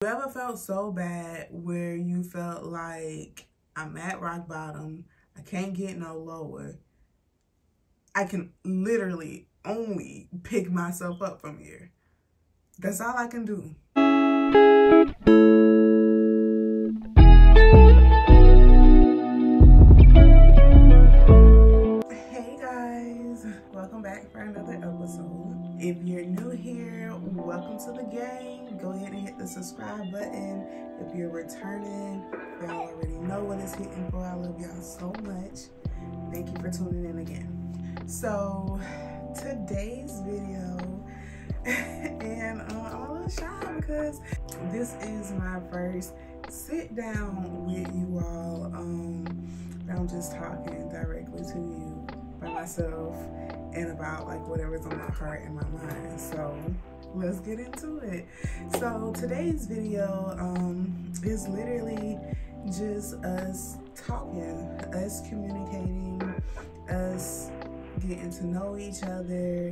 You ever felt so bad where you felt like I'm at rock bottom, I can't get no lower, I can literally only pick myself up from here. That's all I can do. Hey guys, welcome back for another episode. If you're new here, welcome to the gang. Go ahead and hit the subscribe button. If you're returning, y'all already know what it's hitting for. I love y'all so much. Thank you for tuning in again. So today's video, and I'm a little shy because this is my first sit down with you all. I'm just talking directly to you by myself and about like whatever's on my heart and my mind. So let's get into it. So today's video is literally just us talking, us communicating, us getting to know each other,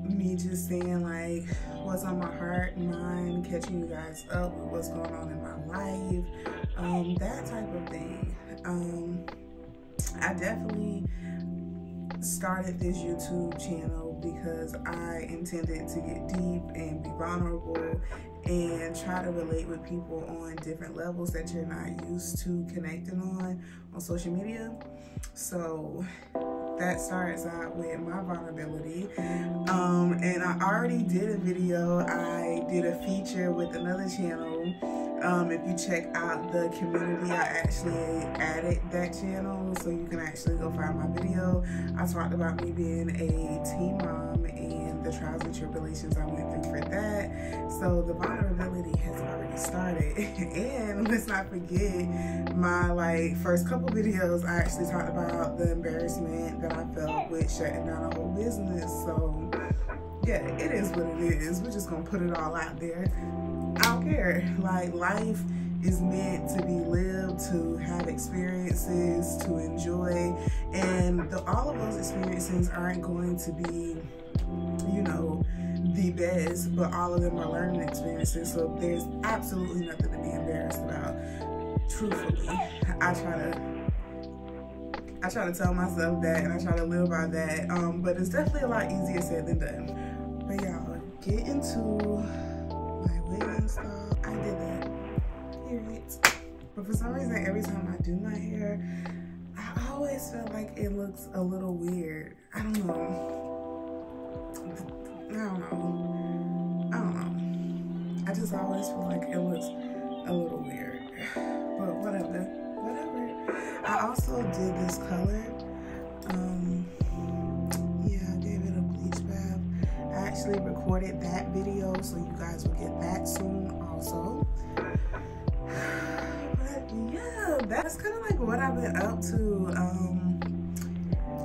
me just saying like what's on my heart and mind, catching you guys up with what's going on in my life, that type of thing. I definitely started this YouTube channel because I intended to get deep and be vulnerable and try to relate with people on different levels that you're not used to connecting on social media. So that starts out with my vulnerability. And I already did a video. I did a feature with another channel. If you check out the community, I actually added that channel, so you can actually go find my video. I talked about me being a teen mom and the trials and tribulations I went through for that. So the vulnerability has already started. And let's not forget my first couple videos, I actually talked about the embarrassment that I felt with shutting down a whole business. So yeah, it is what it is. We're just gonna put it all out there. I don't care. Like, life is meant to be lived, to have experiences, to enjoy, and all of those experiences aren't going to be, you know, the best, but all of them are learning experiences. So there's absolutely nothing to be embarrassed about. Truthfully, I try to tell myself that, and I try to live by that. But it's definitely a lot easier said than done. But y'all, get into my wig stuff. I did that, period. But for some reason, every time I do my hair, I always feel like it looks a little weird. I don't know. I just always feel like it looks a little weird. But whatever. I also did this color. Yeah, I gave it a bleach bath. I actually recorded that video, so you guys will get that soon also. But yeah, that's kind of like what I've been up to.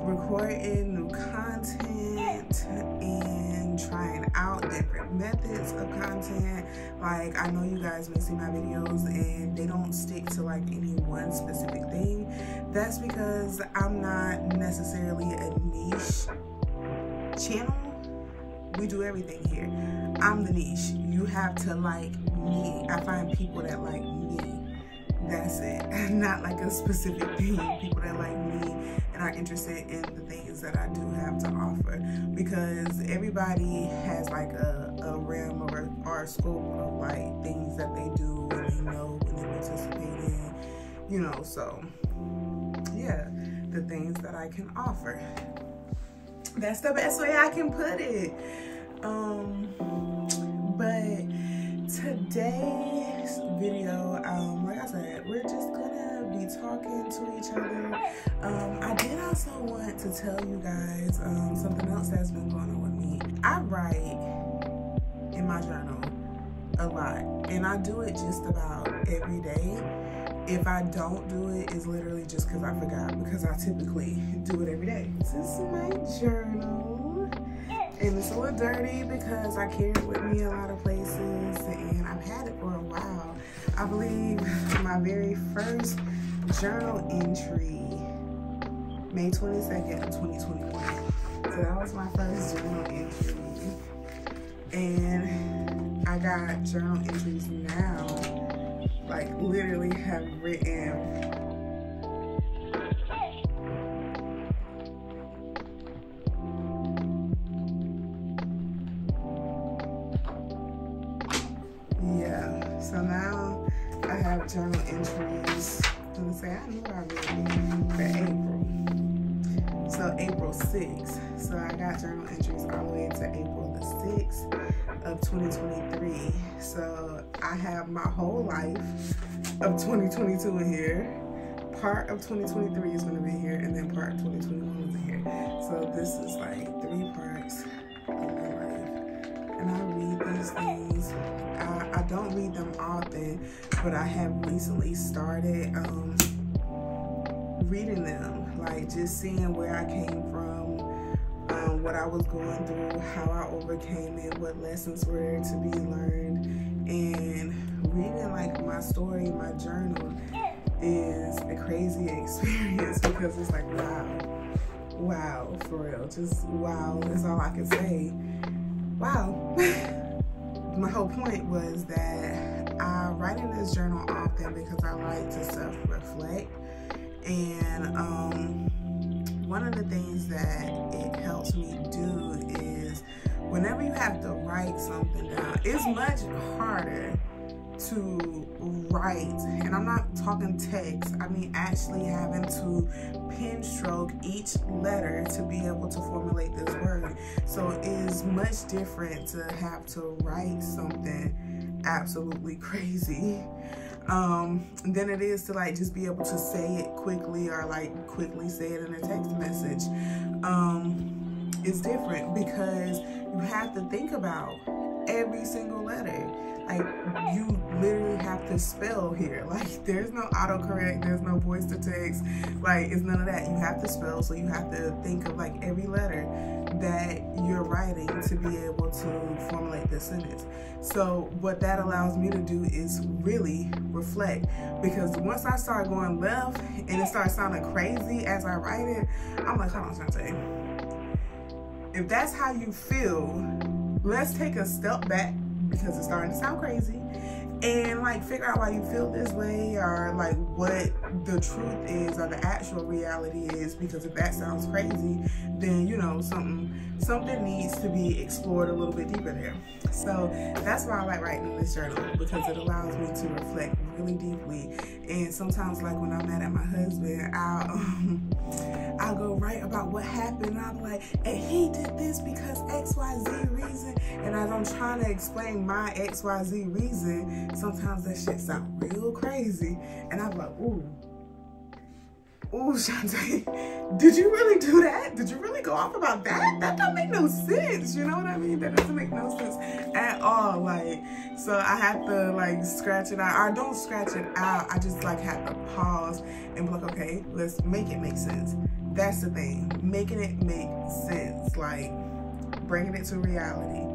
Recording new content and trying out different methods of content. Like, I know you guys may see my videos and they don't stick to like any one specific thing. That's because I'm not necessarily a niche channel. We do everything here. I'm the niche. You have to like me. I find people that like me. That's it. Not like a specific thing. People that like me and are interested in the things that I do have to offer. Because everybody has like a realm or a scope of like things that they do and they know and they participate in. You know, so yeah, the things that I can offer. That's the best way I can put it. But today's video, like I said, we're just gonna be talking to each other. I did also want to tell you guys something else that's been going on with me. I write in my journal a lot, and I do it just about every day. If I don't do it, it's literally just because I forgot, because I typically do it every day. This is my journal, and it's a little dirty because I carry it with me a lot of places, and I've had it for a while. I believe my very first journal entry, May 22nd of 2021. So that was my first journal entry. And I got journal entries now, like literally have written so now I have journal entries. I'm gonna say I knew I wrote for April. So April 6th. So I got journal entries all the way to April the 6th of 2023. So I have my whole life of 2022 in here. Part of 2023 is gonna be here, and then part of 2021 is in here. So this is like 3 parts of my life. And I read these things. I don't read them often, but I have recently started reading them, like just seeing where I came from, what I was going through, how I overcame it, what lessons were to be learned. And reading like my story, my journal is a crazy experience because it's like, wow, for real, just wow, that's all I can say. Wow. My whole point was that I write in this journal often because I like to self-reflect. And one of the things that it helps me do is whenever you have to write something down, it's much harder to write, and I'm not talking text, I mean actually having to pen stroke each letter to be able to formulate this word. So it is much different to have to write something absolutely crazy than it is to like just be able to say it quickly or like quickly say it in a text message. It's different because you have to think about every single letter. Like, you literally have to spell here. Like, there's no autocorrect, there's no voice to text, like, it's none of that. You have to spell, so you have to think of like every letter that you're writing to be able to formulate this sentence. So what that allows me to do is really reflect, because once I start going left and it starts sounding crazy as I write it, I'm like, hold on, Shantae. If that's how you feel, let's take a step back, because it's starting to sound crazy, and like figure out why you feel this way, or like what the truth is or the actual reality is. Because if that sounds crazy, then you know something needs to be explored a little bit deeper there. So that's why I like writing in this journal, because it allows me to reflect really deeply. And sometimes, like when I'm mad at my husband, I'll go write about what happened. I'm like, and he did this because XYZ reason. And as I'm trying to explain my XYZ reason, sometimes that shit sounds real crazy. And I'm like, ooh, Shantae, did you really do that? Did you really go off about that? That don't make no sense. You know what I mean? That doesn't make no sense at all. Like, so I have to like scratch it out. Or don't scratch it out. I just like have to pause and be like, okay, let's make it make sense. That's the thing. Making it make sense. Like, bringing it to reality.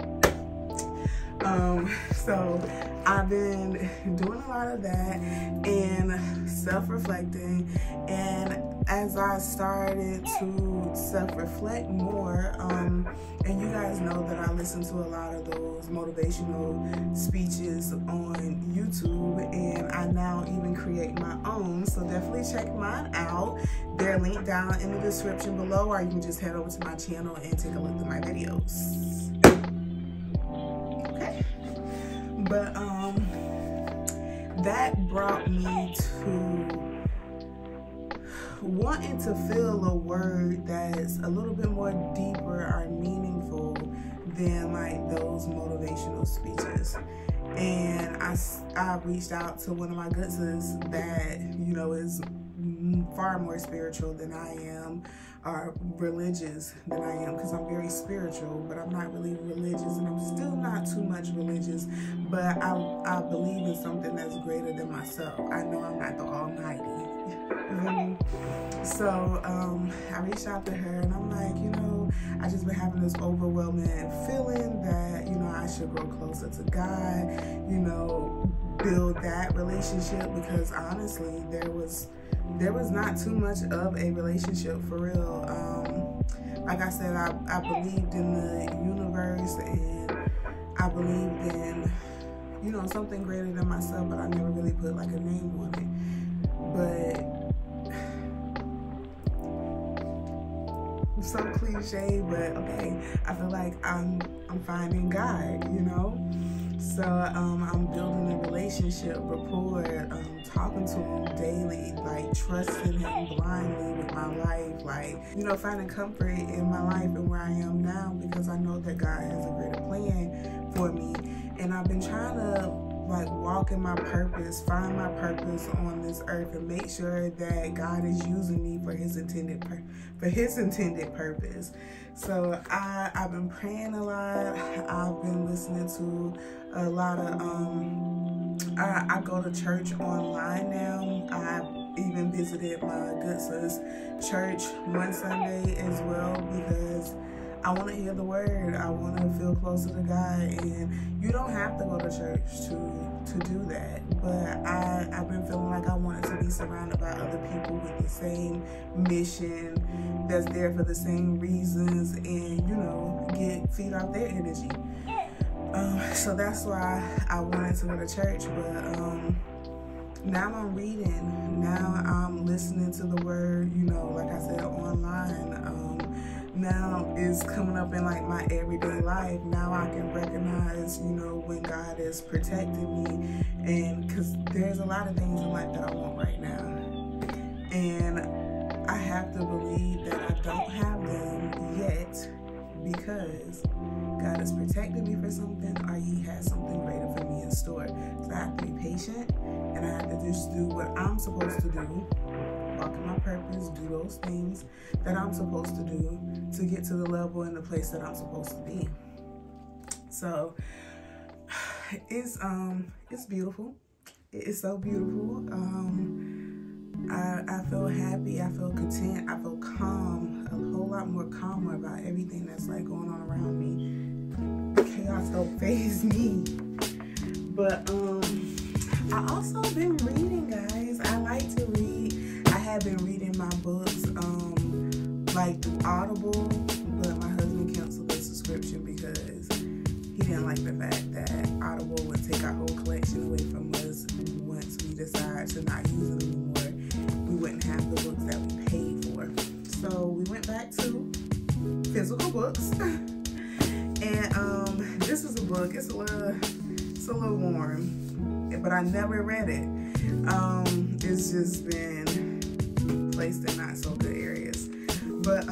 So I've been doing a lot of that and self-reflecting, and as I started to self-reflect more, and you guys know that I listen to a lot of those motivational speeches on YouTube, and I now even create my own, so definitely check mine out. They're linked down in the description below, or you can just head over to my channel and take a look at my videos. But that brought me to wanting to feel a word that's a little bit more deeper or meaningful than like those motivational speeches. And I reached out to one of my good sis that, you know, is far more spiritual than I am, or religious than I am, because I'm very spiritual, but I'm not really religious, and I'm still not too much religious, but I believe in something that's greater than myself. I know I'm not the Almighty. You feel me? So I reached out to her, and I'm like, you know, I just been having this overwhelming feeling that, you know, I should grow closer to God, you know, build that relationship, because honestly, there was not too much of a relationship for real. Like I said, I believed in the universe, and I believed in, you know, something greater than myself, but I never really put like a name on it. But so cliche, but okay, I feel like I'm finding God, you know. So I'm building a relationship, rapport, talking to him daily, like trusting him blindly with my life, like, you know, finding comfort in my life and where I am now, because I know that God has a greater plan for me. And I've been trying to like walk in my purpose, find my purpose on this earth, and make sure that God is using me for his intended purpose. So I've been praying a lot. I've been listening to a lot of I go to church online now. I even visited my good sis church one Sunday as well, because I want to hear the word. I want to feel closer to God, and you don't have to go to church to do that. But I've been feeling like I wanted to be surrounded by other people with the same mission, that's there for the same reasons, and, you know, feed off their energy. So that's why I wanted to go to church. But now I'm reading. Now I'm listening to the word, you know, like I said, online. Now it's coming up in like my everyday life. Now I can recognize, you know, when God is protecting me, and because there's a lot of things in life that I want right now, and I have to believe that I don't have them yet, because God is protecting me for something, or he has something greater for me in store. So I have to be patient, and I have to just do what I'm supposed to do, walk in my purpose, do those things that I'm supposed to do to get to the level and the place that I'm supposed to be. So it's beautiful. It's so beautiful. I feel happy, I feel content, I feel calm, a whole lot more calmer about everything that's like going on around me. Chaos don't faze me. But I also been reading, guys. I like to read. I have been reading my books like through Audible, but my husband canceled the subscription because he didn't like the fact that Audible would take our whole collection away from us once we decide to not use it anymore. We wouldn't have the books that we paid for. So we went back to physical books. And this is a book. It's a little warm, but I never read it. It's just been placed in not so good areas. But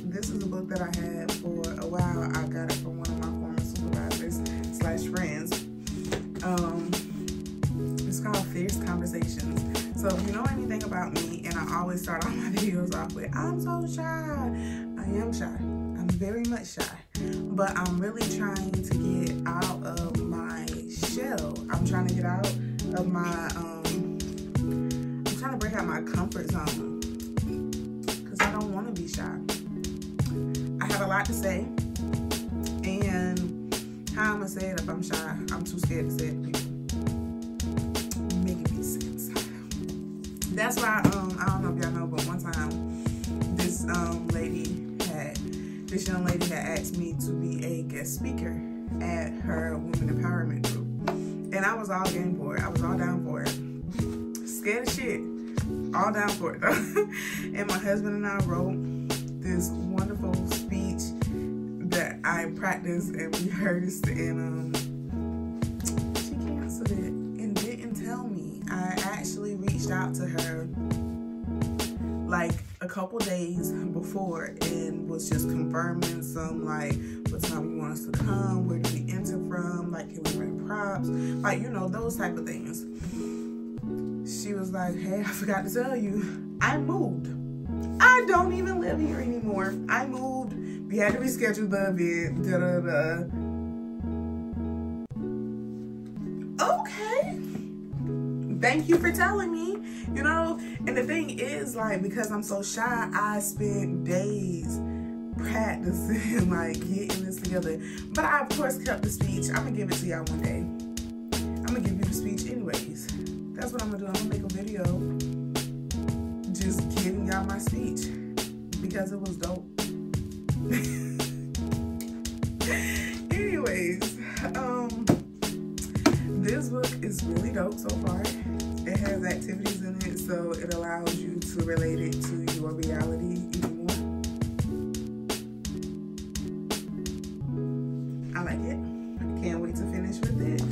this is a book that I had for a while. I got it from one of my former supervisors / friends. It's called Fierce Conversations. So if you know anything about me, and I always start all my videos off with, I'm so shy. I am shy. I'm very much shy. But I'm really trying to get out of my shell. I'm trying to get out of my, I'm trying to break out my comfort zone. Because I don't want to be shy. I have a lot to say. And how I'm going to say it if I'm shy? I'm too scared to say it to people. Making me sense. That's why, I don't know if y'all know, but one time, this young lady had asked me to be a guest speaker at her women empowerment group. And I was all game for it. I was all down for it. Scared as shit. All down for it though. And my husband and I wrote this wonderful speech that I practiced and rehearsed, and she canceled it and didn't tell me. I actually reached out to her like a couple days before and was just confirming some, like, what time you want us to come, where do we enter from, like, can we rent props, like, you know, those type of things. She was like, hey, I forgot to tell you, I moved. I don't even live here anymore. I moved. We had to reschedule the event. Okay. Thank you for telling me, you know. And the thing is, like, because I'm so shy, I spent days practicing, like, getting this together. But I, of course, kept the speech. I'm going to give it to y'all one day. I'm going to give you the speech anyways. That's what I'm going to do. I'm going to make a video just giving y'all my speech because it was dope. Anyways, This book is really dope so far. It has activities in it, so it allows you to relate it to your reality even more. I like it. Can't wait to finish with it.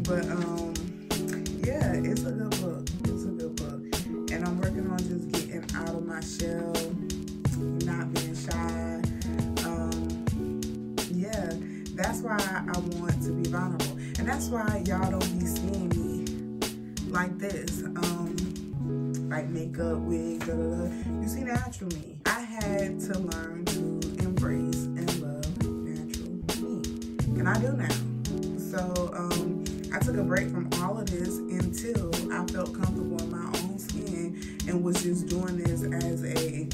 But yeah, it's a good book. It's a good book. And I'm working on just getting out of my shell, not being shy. Yeah, that's why I want to be vulnerable. And that's why y'all don't be seeing me like this. Like makeup, wig, da da da. You see natural me. I had to learn to embrace and love natural me. And I do now. So I took a break from all of this until I felt comfortable in my own skin and was just doing this as a,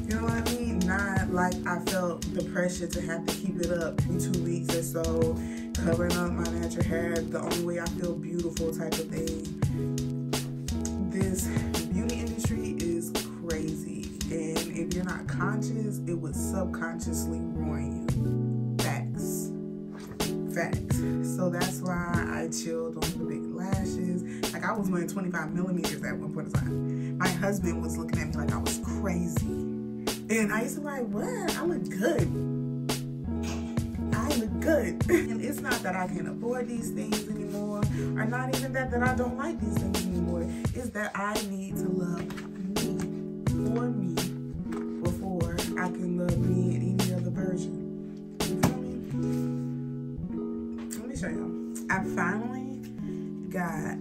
you know what I mean? Not like I felt the pressure to have to keep it up for 2 weeks or so, covering up my natural hair, the only way I feel beautiful type of thing. This beauty industry is crazy. And if you're not conscious, it would subconsciously ruin you. Facts. Facts. So that's why I chilled on the big lashes. Like I was wearing 25 millimeters at one point in time. My husband was looking at me like I was crazy. And I used to be like, what? I look good. I look good. And it's not that I can't afford these things anymore, or not even that I don't like these things anymore. It's that I need to love me for me before I can love me in any other version. You feel me? Let me show you. I finally got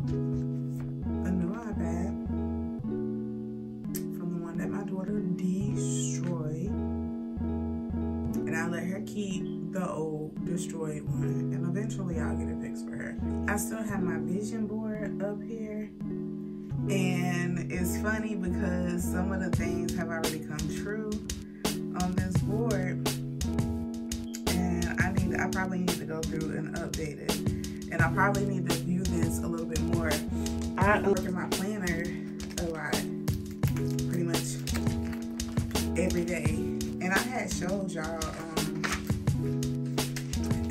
a new iPad from the one that my daughter destroyed, and I let her keep the old destroyed one, and eventually I'll get it fixed for her. I still have my vision board up here, and it's funny because some of the things have already come true on this board, and I probably need to go through and update it, and I probably need to view this a little bit more. I work in my planner a lot, pretty much every day, and I had showed y'all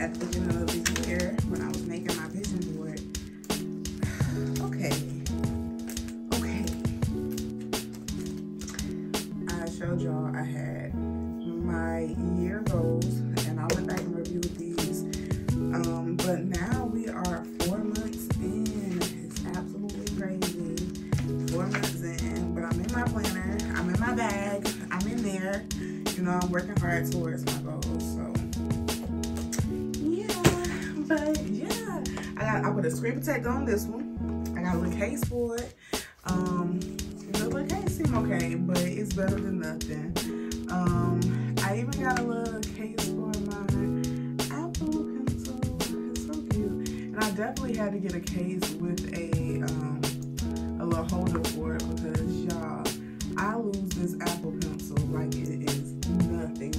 at the beginning of the year when I was making my vision board. Okay. I showed y'all I had my year goals, and I went back and reviewed these. But now we are 4 months in. It's absolutely crazy. 4 months in, but I'm in my planner. I'm in my bag. I'm in there. You know, I'm working hard towards my goals. So yeah, but yeah, I put a screen protector on this one. I got a little case for it. The little case seems okay, but it's better than nothing. I even got a little case for my Apple Pencil. It's so cute. And I definitely had to get a case with a little holder for it because y'all, I lose this Apple Pencil like it is nothing.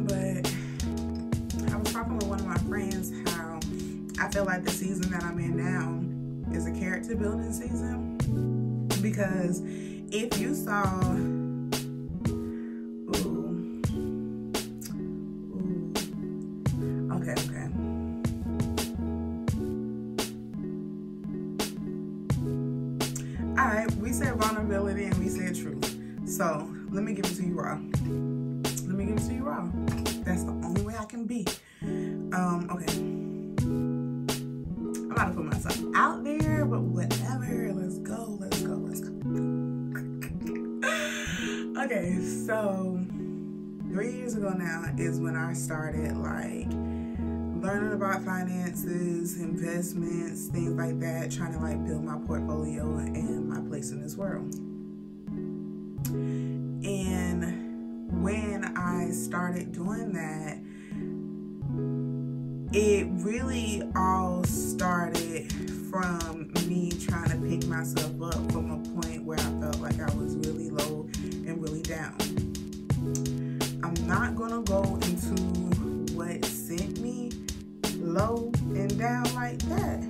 But I was talking with one of my friends how I feel like the season that I'm in now is a character building season, because if you saw, okay. All right, we said vulnerability and we said truth. So let me give it to you raw. That's the only way I can be. Okay. I'm about to put myself out there, but whatever. Let's go. Okay, so 3 years ago now is when I started like learning about finances, investments, things like that, trying to like build my portfolio and my place in this world. And when I started doing that, it really all started from me trying to pick myself up from a point where I felt like I was really low and really down. I'm not gonna go into what sent me low and down like that.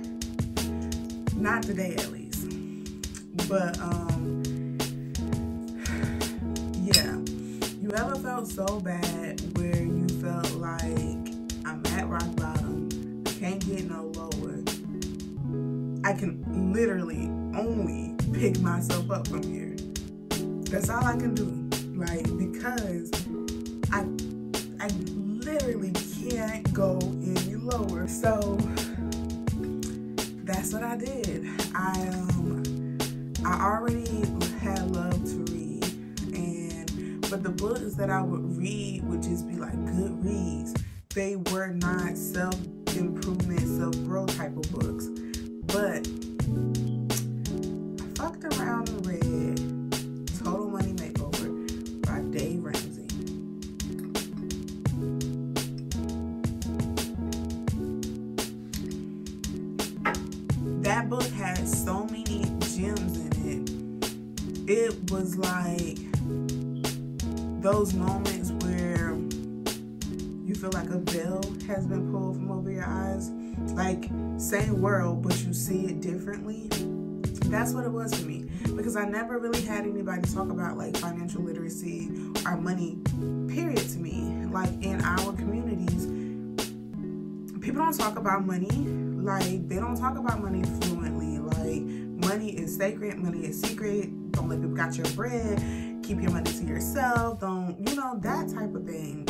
Not today, at least. But yeah, you ever felt so bad where you felt like I'm at rock bottom, can't get no lower, I can literally only pick myself up from here. That's all I can do. Like, because I literally can't go any lower. So that's what I did. I already had love to read, but the books that I would read would just be like good reads. They were not self-improvement, self-growth type of books. But I fucked around and read Total Money Makeover by Dave Ramsey. That book had so many gems in it. It was like those moments where you feel like a veil has been pulled from over your eyes. Like, same world, but you see it differently. That's what it was for me. Because I never really had anybody talk about like financial literacy or money, period, to me. Like, in our communities, people don't talk about money. Like, they don't talk about money fluently. Like, money is sacred, money is secret. Don't let people got your bread. Keep your money to yourself. Don't, you know, that type of thing.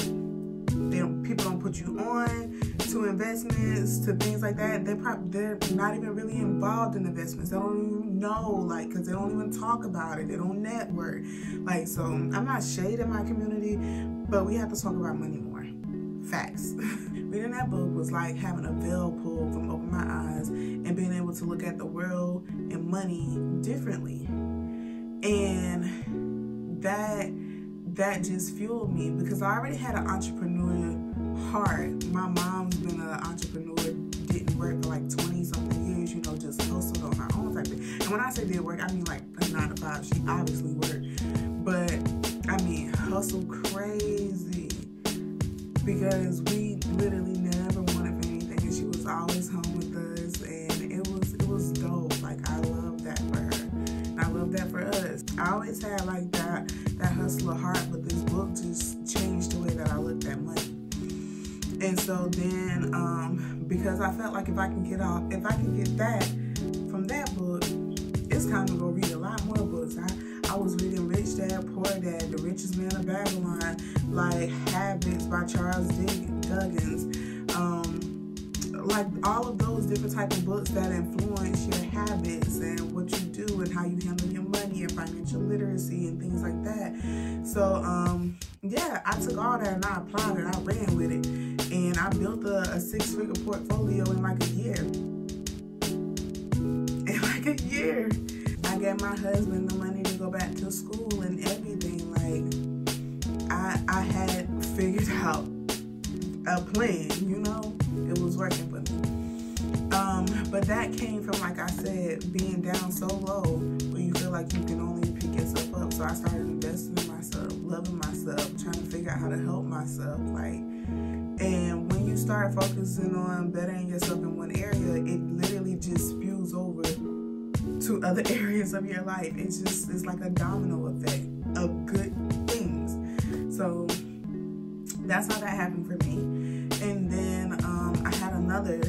People don't put you on to investments, to things like that. They're not even really involved in investments. They don't even know, like, because they don't even talk about it. They don't network. Like, so I'm not shading my community, but we have to talk about money more. Facts. Reading that book was like having a veil pulled from over my eyes and being able to look at the world and money differently. And that just fueled me, because I already had an entrepreneur heart. My mom's been an entrepreneur, didn't work for like 20-something years, you know, just hustled on her own type of thing. And when I say did work, I mean like a 9 to 5. She obviously worked, but I mean hustle crazy, because we literally never wanted for anything, and she was always home with us, and it was dope. Like, I love that for her, and I love that for us. I always had like that hustler heart, but this book just changed the way that I looked at money. And so then, because I felt like if I can get that from that book, it's time to go read a lot more books. I was reading Rich Dad, Poor Dad, The Richest Man of Babylon, like Habits by Charles Duggins, like all of those different type of books that influence your habits and what you do and how you handle your money and financial literacy and things like that. So yeah, I took all that and I applied it. I ran with it, and I built a 6-figure portfolio in like a year. In like a year, I gave my husband the money to go back to school and everything. Like, I had figured out a plan, you know. It was working for me. But that came from, like I said, being down so low where you feel like you can only pick yourself up. So I started investing in myself, loving myself, trying to figure out how to help myself. Like, and when you start focusing on bettering yourself in one area, it literally just spews over to other areas of your life. It's like a domino effect of good things. So that's how that happened for me. And then I had another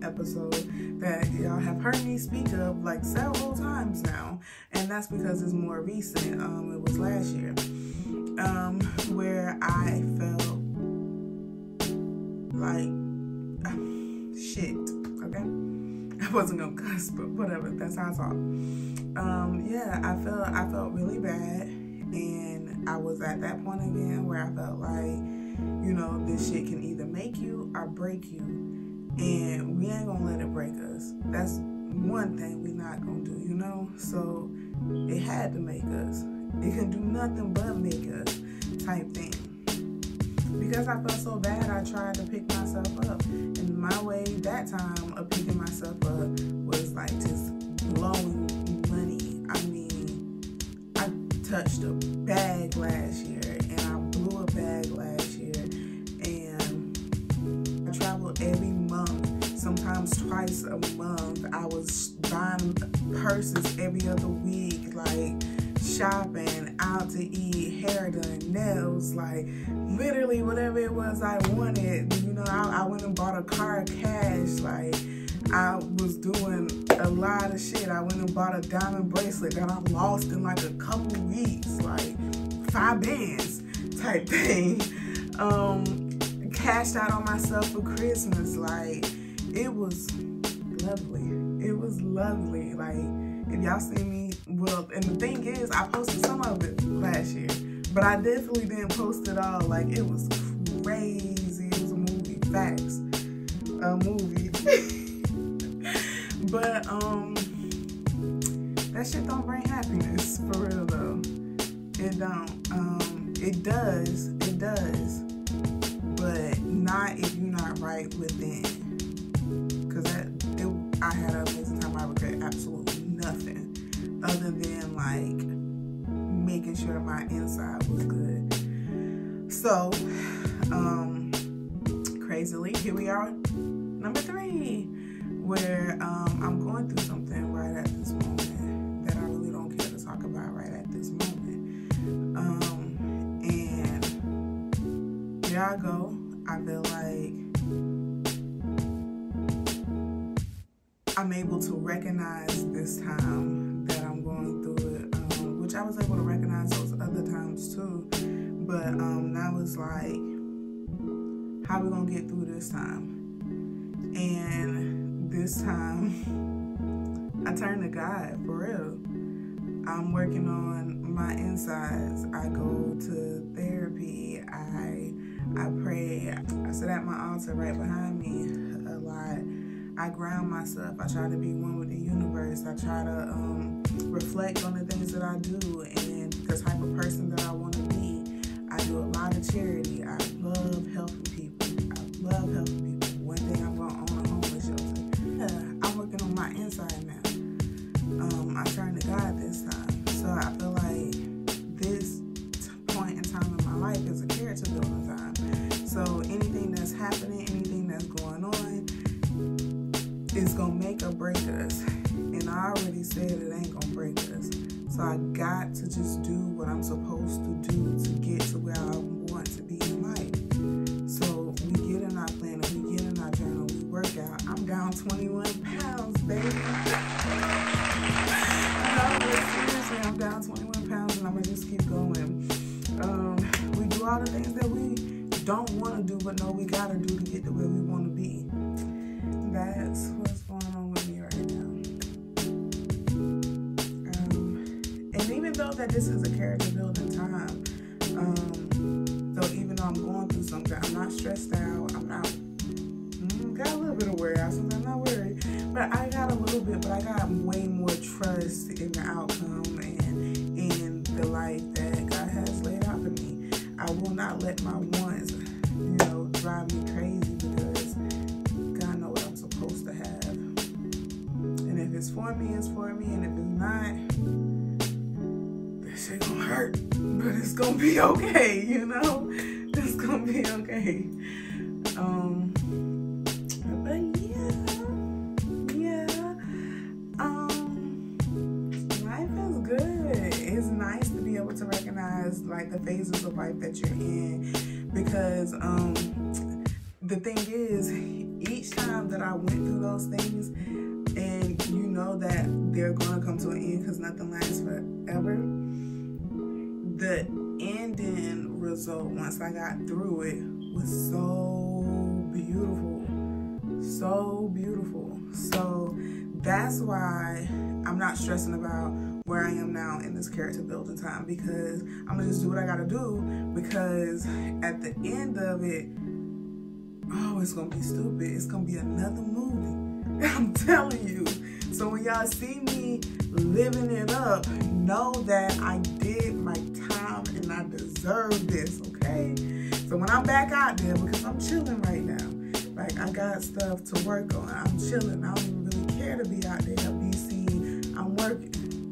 episode that y'all have heard me speak of like several times now, and that's because it's more recent. It was last year, where I felt like shit. Okay, I wasn't gonna cuss, but whatever. That's how I talk. Yeah, I felt really bad, and I was at that point again where I felt like, you know, this shit can either make you or break you, and we ain't gonna let it break us. That's one thing we not gonna do, you know? So it had to make us. It can do nothing but make us type thing. Because I felt so bad, I tried to pick myself up. And my way that time of picking myself up was like just blowing money. I mean, I touched a bag last year, and I blew a bag last year, and I traveled every month, sometimes twice a month. I was buying purses every other week, like shopping, out to eat, hair done, nails, like literally whatever it was I wanted. You know, I went and bought a car cash. Like, I was doing a lot of shit. I went and bought a diamond bracelet that I lost in like a couple weeks, like 5 bands type thing. Cashed out on myself for Christmas. Like, it was lovely. It was lovely. Like, if y'all see me, well, and the thing is, I posted some of it last year, but I definitely didn't post it all. Like, it was crazy. It was a movie. Facts. A movie. But, that shit don't bring happiness, for real, though. It don't. It does. It does. But not if you're not right within. Because I had an amazing time. I regret absolutely nothing other than like making sure my inside was good. So, crazily, here we are, number 3, where I'm going through something right at this moment that I really don't care to talk about right at this moment. And here I go. I feel like I'm able to recognize this time that I'm going through it, which I was able to recognize those other times too. But now it's like, how we gonna get through this time? And this time, I turn to God, for real. I'm working on my insides. I go to therapy. I pray. I sit at my altar right behind me a lot. I ground myself. I try to be one with the universe. I try to reflect on the things that I do and the type of person that I want to be. I do a lot of charity. I love helping people. I love helping people. One day I'm going to own a homeless shelter. Yeah, I'm working on my inside now. I turn to God this time. So I feel like this point in time in my life is a character building time. So anything that's happening, anything that's going on, it's gonna make or break us. And I already said it ain't gonna break us. So I got to just do what I'm supposed to do to get to where I want to be in life. So we get in our planner, we get in our journal, we work out. I'm down 21 pounds, baby. No, but seriously, I'm down 21 pounds and I'm gonna just keep going. We do all the things that we don't want to do, but know we gotta do to get to where we want to be. That's what's going on with me right now. And even though that this is a character building time, so even though I'm going through something, I'm not stressed out. I'm not, got a little bit of worry out, sometimes I'm not worried, but I got a little bit, but I got way more trust in the outcome and in the life that God has laid out for me. I will not let my wants, drive me crazy because God knows what I'm supposed to have. And if it's for me, it's for me. And if it's not, this shit gonna hurt. But it's gonna be okay, It's gonna be okay. But yeah. Life is good. It's nice to be able to recognize like the phases of life that you're in. Because the thing is, each time that I went through those things, and you know that they're going to come to an end because nothing lasts forever, the ending result, once I got through it, was so beautiful. So beautiful. So that's why I'm not stressing about where I am now in this character building time, because I'm gonna just do what I gotta do, because at the end of it, it's gonna be stupid. It's gonna be another movie. I'm telling you. So when y'all see me living it up, know that I did my time and I deserve this, okay? So when I'm back out there, because I'm chilling right now, like I got stuff to work on. I'm chilling. I don't even really care to be out there at BC.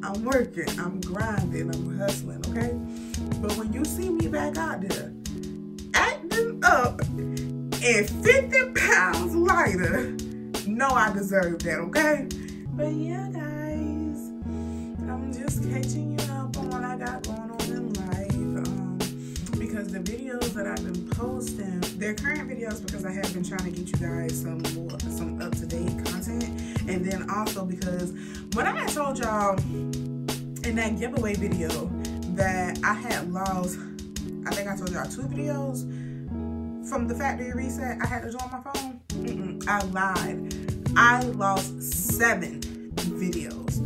I'm working, I'm grinding, I'm hustling, okay? But when you see me back out there, acting up and 50 pounds lighter, know I deserve that, okay? But yeah, guys, I'm just catching you up on what I got going on in videos that I've been posting, they're current videos because I have been trying to get you guys some up-to-date content. And then also because when I had told y'all in that giveaway video that I had lost, I think I told y'all 2 videos from the factory reset I had to do on my phone. I lied. I lost 7 videos.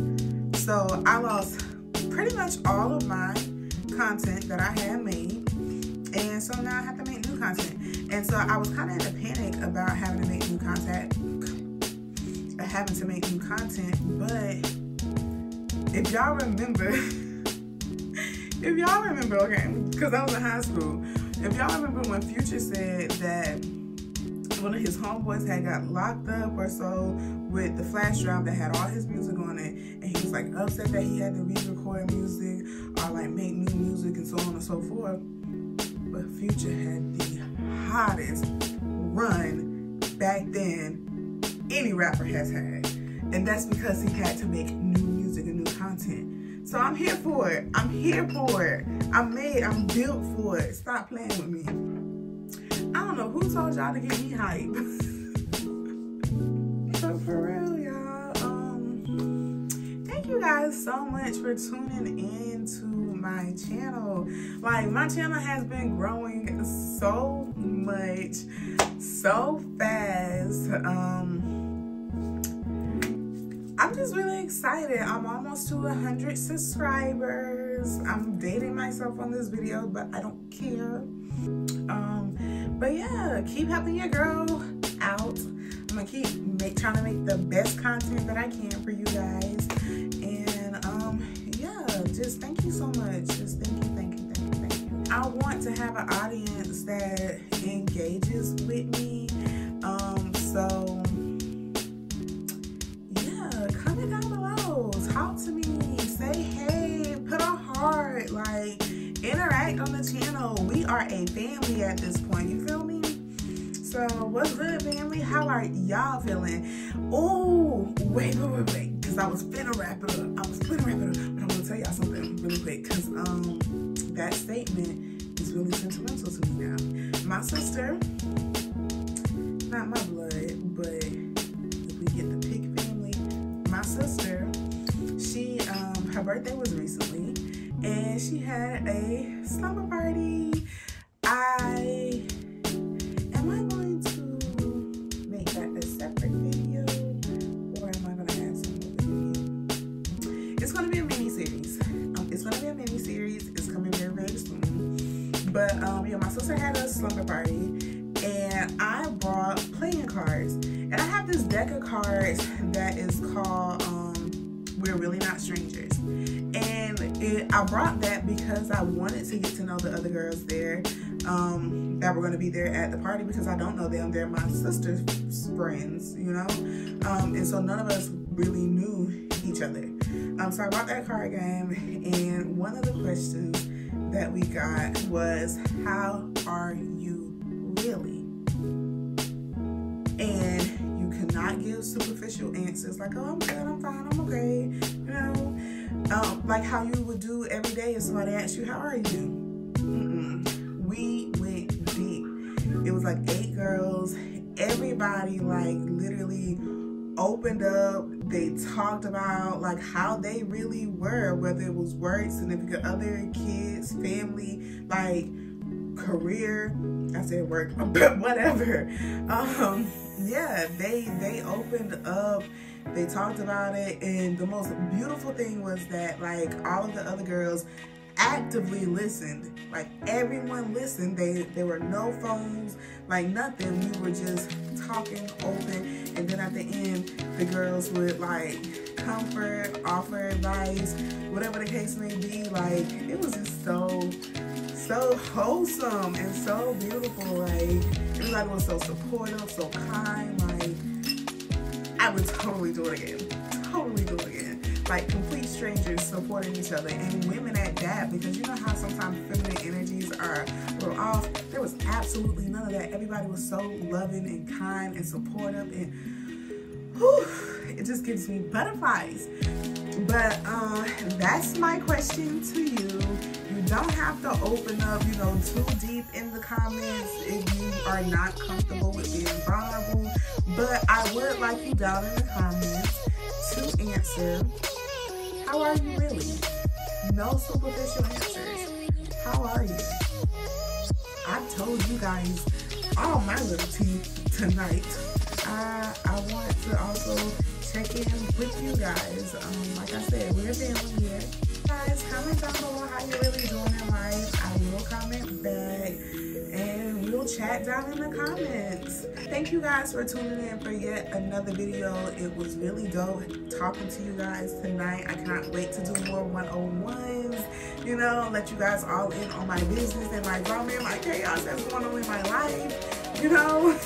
So I lost pretty much all of my content that I had made, and so now I have to make new content. And so I was kind of in a panic about having to make new content, but if y'all remember, okay, because I was in high school, if y'all remember when Future said that one of his homeboys had got locked up or so with the flash drive that had all his music on it, and he was like upset that he had to re-record music or like make new music and so on and so forth. But Future had the hottest run back then any rapper has had, and that's because he had to make new music and new content. So I'm here for it. I'm built for it. Stop playing with me. I don't know who told y'all to get me hype. But for real, y'all, thank you guys so much for tuning in to my channel. Like, my channel has been growing so much, so fast. I'm just really excited. I'm almost to 100 subscribers. I'm dating myself on this video, but I don't care. But yeah, keep helping your girl out. I'm gonna keep trying to make the best content that I can for you guys. And yeah, just thank you so much. Just thank you. I want to have an audience that engages with me. So yeah, comment down below, talk to me, say hey, put a heart, like interact on the channel. We are a family at this point, you feel me? So what's good, family? How are y'all feeling? Oh, wait, because I was finna wrap it up. But I'm gonna tell y'all something really quick, because that statement is really sentimental to me now. My sister, not my blood, but if we get the pig family, my sister, she her birthday was recently, and she had a slumber party. Am I going to make that a separate video, or am I going to add some more video? It's going to be a mini-series. It's coming very, very soon. But yeah, my sister had a slumber party, and I brought playing cards. And I have this deck of cards that is called We're Really Not Strangers. And I brought that because I wanted to get to know the other girls there that were going to be there at the party, because I don't know them. They're my sister's friends, you know? And so none of us really knew each other. So I brought that card game, and one of the questions that we got was, how are you really? And you cannot give superficial answers like, oh, I'm good, I'm fine, I'm okay, you know? Like how you would do every day if somebody asked you, how are you? We went deep. It was like 8 girls. Everybody like literally opened up. They talked about like how they really were, whether it was work, significant other, kids, family, like career. I said work, but whatever. Yeah, they opened up. They talked about it, and the most beautiful thing was that like all of the other girls actively listened. Like everyone listened. There were no phones, like nothing. We were just talking open, and then at the end the girls would like comfort, offer advice, whatever the case may be. Like it was just so wholesome and so beautiful. Like everybody was so supportive, so kind. Like I would totally do it again. Like complete strangers supporting each other, and women at that, because you know how sometimes feminine energies are a little off. There was absolutely none of that. Everybody was so loving and kind and supportive, and whew, it just gives me butterflies. But that's my question to you. You don't have to open up, you know, too deep in the comments if you are not comfortable with being vulnerable. But I would like you down in the comments to answer, how are you really? No superficial answers. How are you? I told you guys all my little tea tonight. I want to also check in with you guys. Like I said, we're family here. Guys, comment down below how you're really doing in life. I will comment back and we'll chat down in the comments. Thank you guys for tuning in for yet another video. It was really dope talking to you guys tonight. I cannot wait to do more 101s, you know, let you guys all in on my business and my drama and my chaos that's going on in my life, you know.